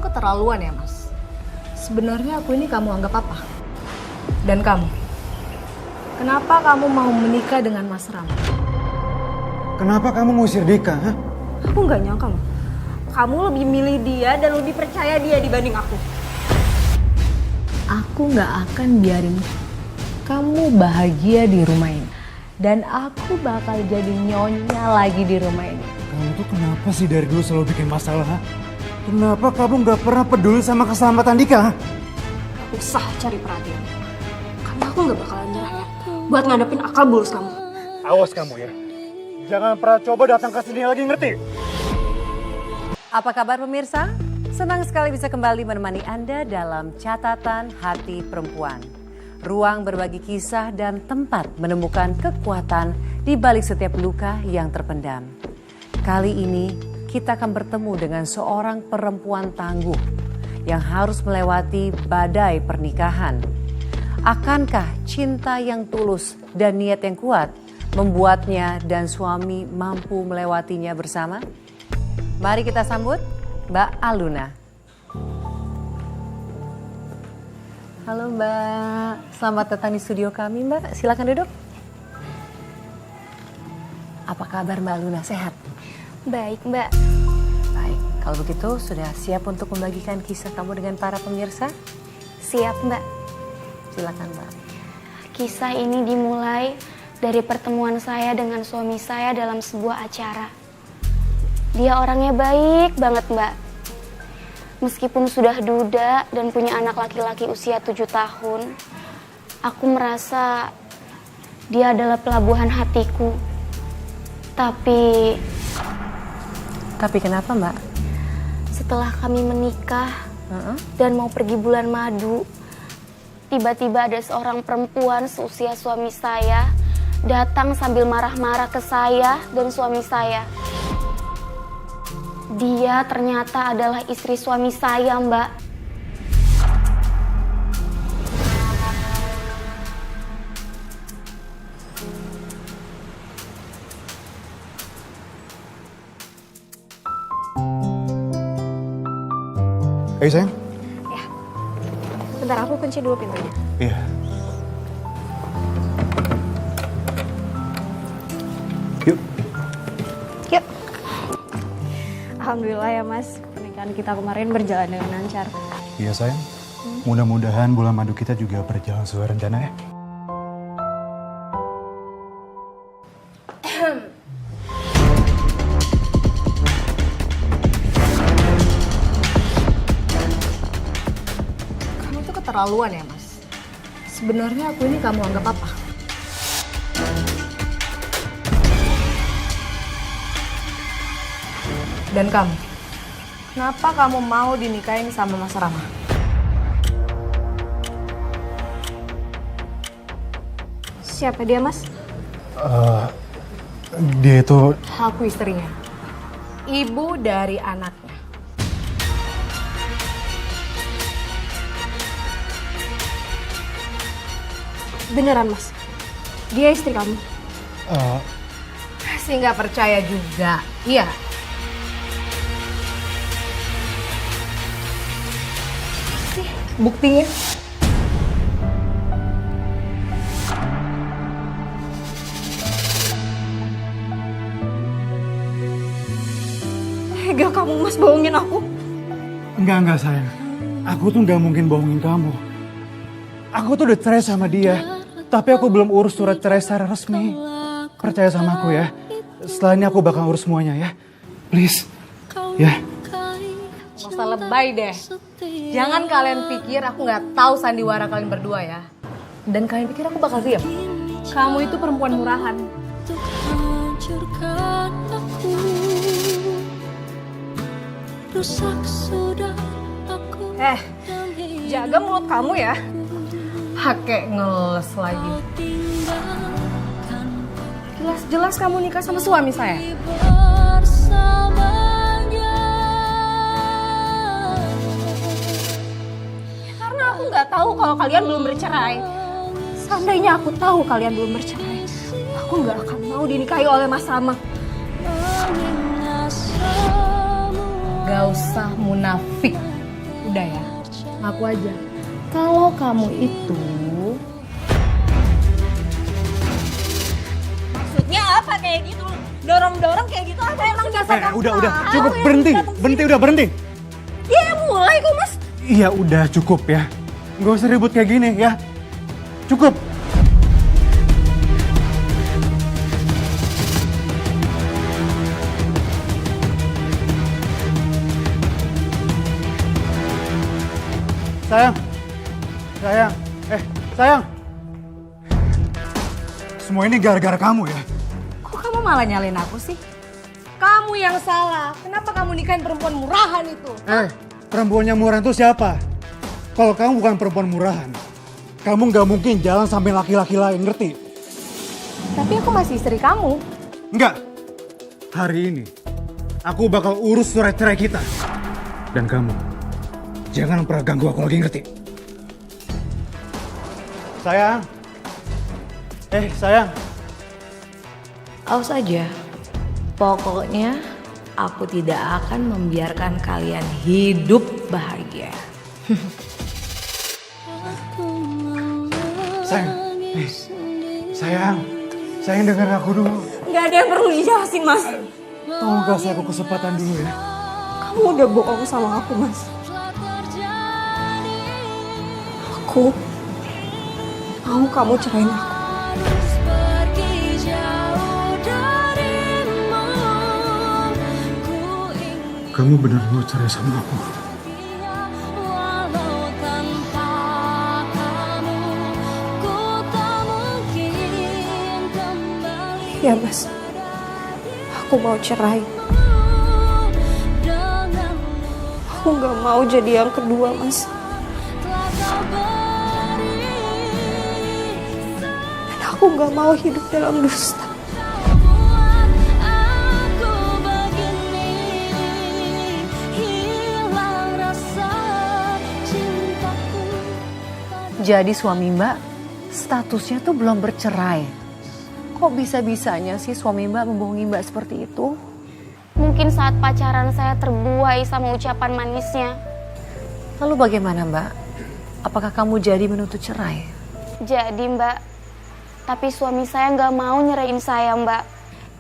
tuh keterlaluan ya, Mas. Sebenarnya aku ini kamu anggap apa? Dan kamu, kenapa kamu mau menikah dengan Mas Ram? Kenapa kamu ngusir Dika? Hah? Aku nggak nyangka loh. Kamu lebih milih dia dan lebih percaya dia dibanding aku. Aku nggak akan biarin kamu bahagia di rumah ini. Dan aku bakal jadi nyonya lagi di rumah ini. Kamu tuh kenapa sih dari dulu selalu bikin masalah? Hah? Kenapa kamu nggak pernah peduli sama keselamatan Dika? Hah? Usah cari perhatian. Karena aku nggak bakalan nyerah ya. Buat ngadepin akal bulus kamu. Awas kamu ya. Jangan pernah coba datang ke sini lagi, ngerti? Apa kabar pemirsa? Senang sekali bisa kembali menemani Anda dalam Catatan Hati Perempuan. Ruang berbagi kisah dan tempat menemukan kekuatan di balik setiap luka yang terpendam. Kali ini kita akan bertemu dengan seorang perempuan tangguh yang harus melewati badai pernikahan. Akankah cinta yang tulus dan niat yang kuat membuatnya dan suami mampu melewatinya bersama? Mari kita sambut Mbak Aluna. Halo Mbak, selamat datang di studio kami Mbak. Silakan duduk. Apa kabar Mbak Aluna, sehat? Baik Mbak. Baik, kalau begitu sudah siap untuk membagikan kisah kamu dengan para pemirsa? Siap Mbak. Silakan Mbak. Kisah ini dimulai dari pertemuan saya dengan suami saya dalam sebuah acara. Dia orangnya baik banget Mbak. Meskipun sudah duda dan punya anak laki-laki usia 7 tahun, aku merasa dia adalah pelabuhan hatiku. Tapi kenapa Mbak? setelah kami menikah dan mau pergi bulan madu, tiba-tiba ada seorang perempuan seusia suami saya datang sambil marah-marah ke saya dan suami saya. Dia ternyata adalah istri suami saya, Mbak. Ayo sayang. Bentar aku kunci dulu pintunya. Iya. Yuk. Yuk. Alhamdulillah ya Mas, pernikahan kita kemarin berjalan dengan lancar. Iya sayang. Mudah-mudahan bulan madu kita juga berjalan sesuai rencana ya. Kamu tuh keterlaluan ya, Mas. Sebenarnya aku ini kamu anggap apa? Dan kamu, kenapa kamu mau dinikahin sama Mas Rama? Siapa dia Mas? Dia itu Aku istrinya, ibu dari anaknya. Beneran Mas? Dia istri kamu? Masih nggak percaya juga, iya. Sih, buktinya. Tega kamu Mas bohongin aku. enggak sayang. Aku tuh nggak mungkin bohongin kamu. Aku tuh udah cerai sama dia, tapi aku belum urus surat cerai secara resmi. Percaya sama aku ya. Setelah ini aku bakal urus semuanya ya. Please. Ya. Gak usah lebay deh. Jangan kalian pikir aku nggak tahu sandiwara kalian berdua ya. Dan kalian pikir aku bakal diam. Kamu itu perempuan murahan. Jaga mulut kamu ya. Pakai ngeles lagi. Jelas-jelas kamu nikah sama suami saya. Karena aku nggak tahu kalau kalian belum bercerai. Seandainya aku tahu kalian belum bercerai, aku nggak akan mau dinikahi oleh Mas Rama. Gak usah munafik. Udah ya, ngaku aja. Kalau kamu itu... Maksudnya apa kayak gitu? Dorong-dorong kayak gitu apa emang dasar kamu? Udah, tahu cukup, yang berhenti, datang sini? berhenti. Ya mulai kok mas. Iya udah cukup ya, gak usah ribut kayak gini ya, cukup. Sayang. Semua ini gara-gara kamu ya. Kok kamu malah nyalain aku sih? Kamu yang salah. Kenapa kamu nikahin perempuan murahan itu? Perempuan yang murahan itu siapa? Kalau kamu bukan perempuan murahan, kamu gak mungkin jalan sampai laki-laki lain, ngerti? Tapi aku masih istri kamu. Enggak. Hari ini, aku bakal urus surat cerai kita. Dan kamu, jangan pernah ganggu aku lagi, ngerti? Sayang. Sayang. Awas aja. Pokoknya aku tidak akan membiarkan kalian hidup bahagia. Sayang dengar aku dulu. Nggak ada yang perlu dijelasin mas. Tolong kasih aku kesempatan dulu ya. Kamu udah bohong sama aku mas. Aku mau kamu cerain aku. Kamu benar mau cerai sama aku? Ya mas, aku mau cerai. Aku nggak mau jadi yang kedua mas. Dan aku nggak mau hidup dalam dusta. Jadi suami Mbak statusnya tuh belum bercerai. Kok bisa-bisanya sih suami Mbak membohongi Mbak seperti itu? Mungkin saat pacaran saya terbuai sama ucapan manisnya. Lalu bagaimana Mbak? Apakah kamu jadi menuntut cerai? Jadi Mbak, tapi suami saya nggak mau nyerahin saya Mbak.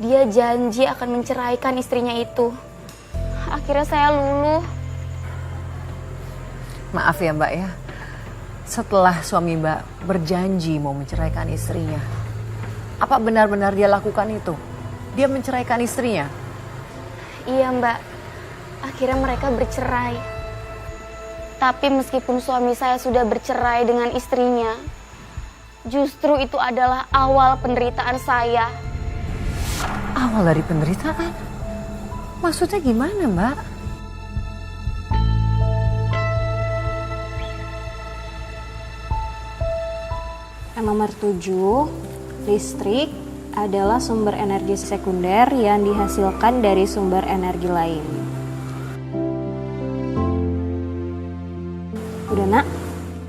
Dia janji akan menceraikan istrinya itu. Akhirnya saya luluh. Maaf ya Mbak ya. Setelah suami Mbak berjanji mau menceraikan istrinya, apa benar-benar dia lakukan itu? Dia menceraikan istrinya? Iya Mbak, akhirnya mereka bercerai. Tapi meskipun suami saya sudah bercerai dengan istrinya, justru itu adalah awal penderitaan saya. Awal dari penderitaan? Maksudnya gimana Mbak? Nomor 7, listrik adalah sumber energi sekunder yang dihasilkan dari sumber energi lain. Udah nak?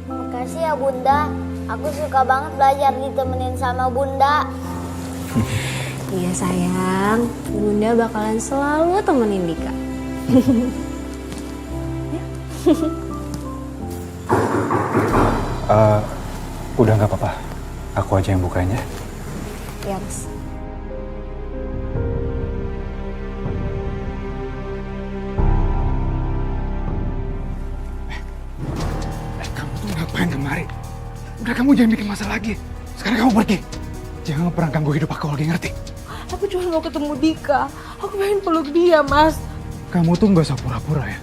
Makasih ya Bunda, aku suka banget belajar ditemenin sama Bunda. Iya sayang, Bunda bakalan selalu temenin Dika. Udah nggak apa-apa, aku aja yang bukanya. Ya mas. Kamu tuh ngapain kemari? Udah kamu jangan bikin masalah lagi. Sekarang kamu pergi. Jangan pernah ganggu hidup aku lagi, ngerti? Aku cuma mau ketemu Dika. Aku pengen peluk dia, Mas. Kamu tuh nggak usah pura-pura ya.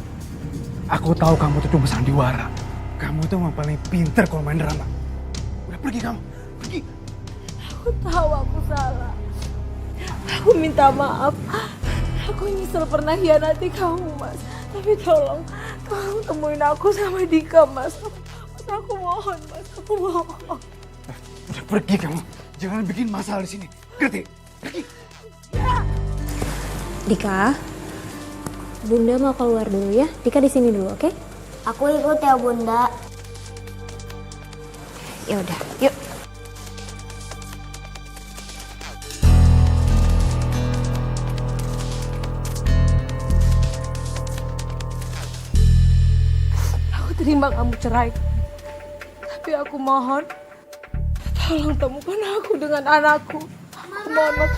Aku tahu kamu tuh cuma sandiwara. Kamu tuh yang paling pinter kalau main drama. Udah pergi kamu, pergi. Aku tahu aku salah. Aku minta maaf. Aku nyesel pernah hianati kamu, Mas. Tapi tolong temuin aku sama Dika, Mas. Mas, aku mohon, Mas. Aku mohon. Udah pergi kamu. Jangan bikin masalah di sini. Ngerti? Pergi. Dika, Bunda mau keluar dulu ya. Dika di sini dulu, oke? Aku ikut ya Bunda. Ya udah, yuk. terima kamu cerai. Tapi aku mohon, tolong temukan aku dengan anakku. Aku mohon, Mas.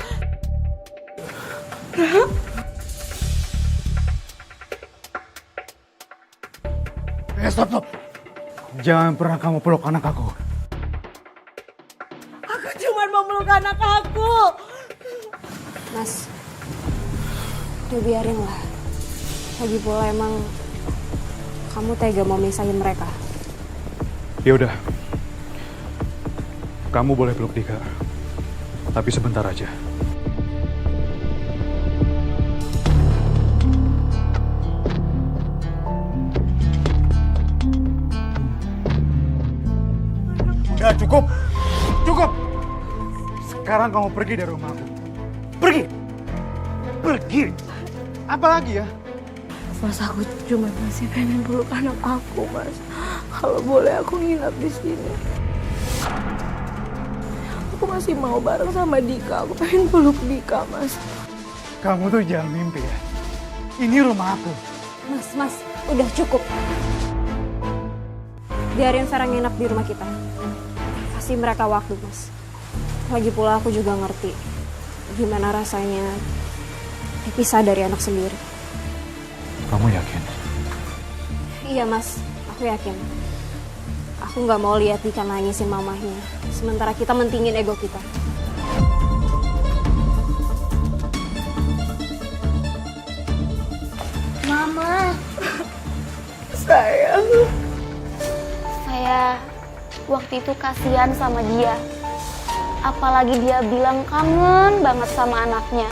Stop. Jangan pernah kamu peluk anak aku. Aku cuma mau meluk anak aku. Mas, udah biarin lah. Lagi pula emang kamu tega mau misahin mereka. Ya udah. Kamu boleh peluk Dika. Tapi sebentar aja. Udah cukup. Sekarang kamu pergi dari rumahku. Pergi. Apa lagi ya? Mas, aku cuma masih pengen peluk anak aku, Mas. Kalau boleh aku nginap di sini. Aku masih mau bareng sama Dika. Aku pengen peluk Dika, Mas. Kamu tuh jangan mimpi ya. Ini rumah aku. Mas, udah cukup. Biarin Vera nginap di rumah kita. Kasih mereka waktu, Mas. Lagi pula aku juga ngerti gimana rasanya dipisah dari anak sendiri. Kamu yakin? Iya, Mas. Aku yakin. Aku nggak mau lihat Dika nangisin mamahnya. Sementara kita mentingin ego kita. Mama. Sayang. Saya waktu itu kasihan sama dia. Apalagi dia bilang kangen banget sama anaknya.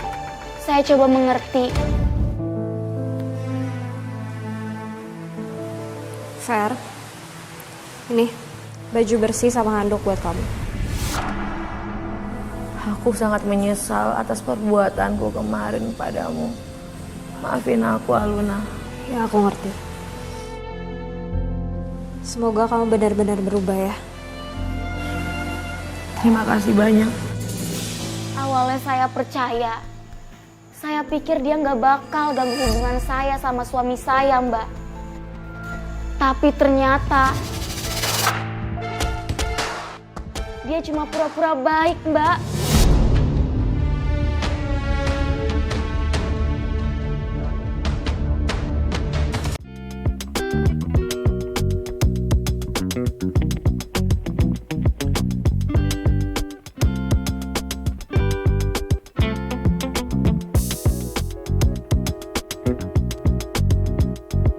Saya coba mengerti. Fer, ini baju bersih sama handuk buat kamu. Aku sangat menyesal atas perbuatanku kemarin padamu. Maafin aku, Aluna. Ya, aku ngerti. Semoga kamu benar-benar berubah ya. Terima kasih banyak. Awalnya saya percaya. Saya pikir dia nggak bakal ganggu hubungan saya sama suami saya, Mbak. Tapi ternyata dia cuma pura-pura baik, Mbak.